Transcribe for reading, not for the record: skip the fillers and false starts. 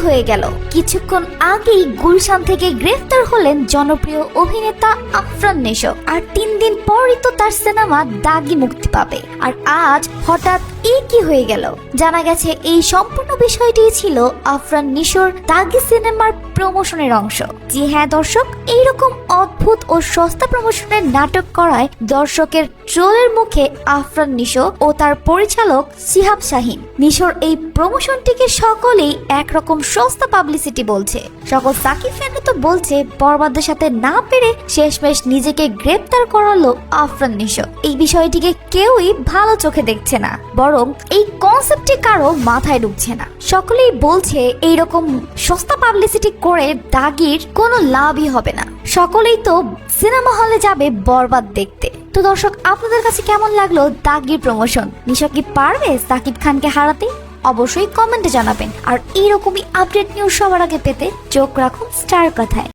হয়ে গেল? কিছুক্ষণ আগেই গুলশান থেকে গ্রেফতার হলেন জনপ্রিয় অভিনেতা আফরান নিশো, আর 3 দিন পরই তো তার সিনেমা দাগি মুক্তি পাবে। আর আজ হঠাৎ কি হয়ে গেল? জানা গেছে এই সম্পূর্ণ বিষয়টি ছিল আফরান নিশোর দাগি সিনেমার প্রমোশনের অংশ। জি হ্যাঁ দর্শক, এইরকম অদ্ভুত ও সস্তা প্রমোশনের নাটক করায় দর্শকের ট্রোলের মুখে আফরান নিশো ও তার পরিচালক শিহাব শাহিন। নিশোর এই প্রমোশনটিকে সকলেই একরকম সস্তা পাবলিসিটি বলছে। সকল সাকিব ফ্যানরা তো বলছে বরবাদের সাথে না পেরে শেষমেশ নিজেকে গ্রেপ্তার করালো আফরান নিশো। এই বিষয়টিকে কেউই ভালো চোখে দেখছে না, বরং এই কনসেপ্টটি কারো মাথায় ঢুকছে না। সকলেই বলছে এইরকম সস্তা পাবলিসিটি করে দাগির কোনো লাভই হবে না। সকলেই তো সিনেমা হলে যাবে বরবাদ দেখতে। তো দর্শক, আপনাদের কাছে কেমন লাগলো দাগির প্রমোশন? নিশো কি পারবে সাকিব খানকে হারাতে? অবশ্যই কমেন্টে জানাবেন। আর এইরকমই আপডেট নিউজ সবার আগে পেতে চোখ রাখুন স্টার কথায়।